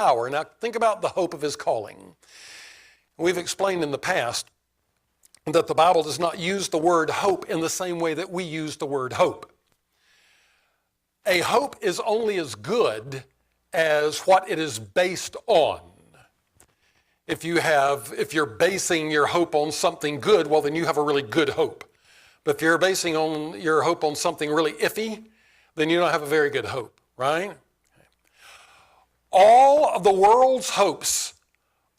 power. Now think about the hope of his calling. We've explained in the past that the Bible does not use the word hope in the same way that we use the word hope. A hope is only as good as what it is based on. If you're basing your hope on something good, well, then you have a really good hope. But if you're basing your hope on something really iffy, then you don't have a very good hope, right? All of the world's hopes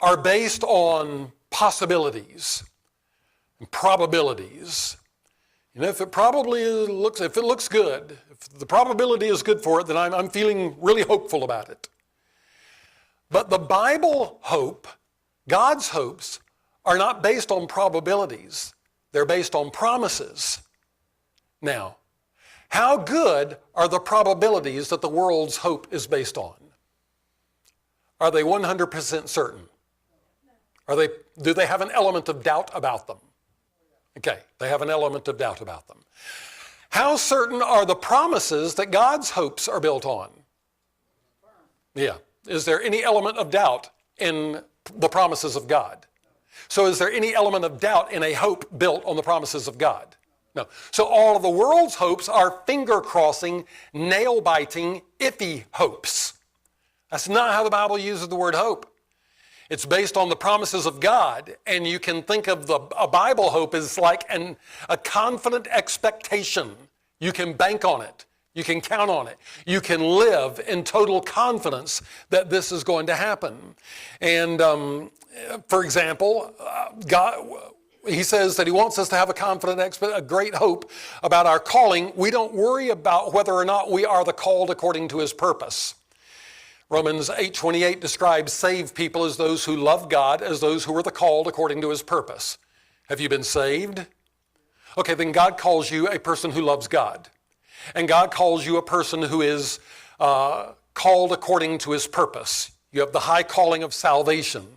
are based on possibilities and probabilities. If it looks good, if the probability is good for it, then I'm feeling really hopeful about it. But the Bible hope, God's hopes, are not based on probabilities. They're based on promises. Now, how good are the probabilities that the world's hope is based on? Are they 100% certain? Do they have an element of doubt about them? Okay, they have an element of doubt about them. How certain are the promises that God's hopes are built on? Yeah. Is there any element of doubt in the promises of God? So is there any element of doubt in a hope built on the promises of God? No. So all of the world's hopes are finger-crossing, nail-biting, iffy hopes. That's not how the Bible uses the word hope. It's based on the promises of God, and you can think of a Bible hope as like a confident expectation. You can bank on it. You can count on it. You can live in total confidence that this is going to happen. And for example, God, he says that he wants us to have a great hope about our calling. We don't worry about whether or not we are the called according to his purpose. Romans 8:28 describes saved people as those who love God, as those who are the called according to his purpose. Have you been saved? Okay, then God calls you a person who loves God. And God calls you a person who is called according to his purpose. You have the high calling of salvation.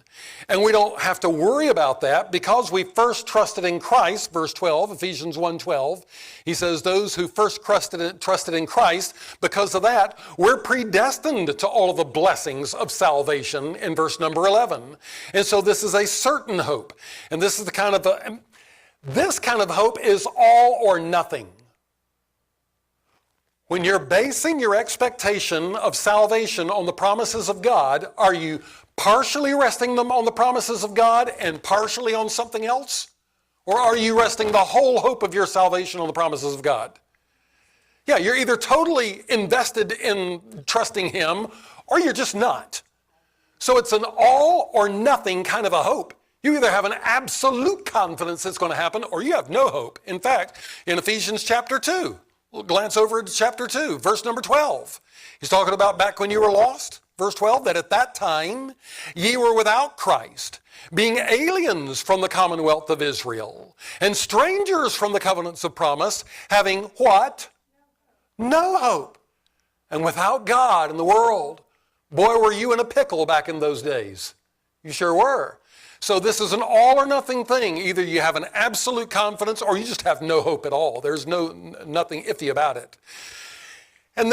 And we don't have to worry about that because we first trusted in Christ, verse 12, Ephesians 1:12. He says those who first trusted in Christ, because of that, we're predestined to all of the blessings of salvation in verse number 11. And so this is a certain hope. And this is this kind of hope is all or nothing. When you're basing your expectation of salvation on the promises of God, are you partially resting them on the promises of God and partially on something else? Or are you resting the whole hope of your salvation on the promises of God? Yeah, you're either totally invested in trusting him or you're just not. So it's an all or nothing kind of a hope. You either have an absolute confidence it's going to happen or you have no hope. In fact, in Ephesians chapter 2, we'll glance over to chapter 2, verse number 12. He's talking about back when you were lost, verse 12, that at that time ye were without Christ, being aliens from the commonwealth of Israel, and strangers from the covenants of promise, having what? No hope. And without God in the world. Boy, were you in a pickle back in those days. You sure were. So this is an all or nothing thing. Either you have an absolute confidence or you just have no hope at all. There's nothing iffy about it. And then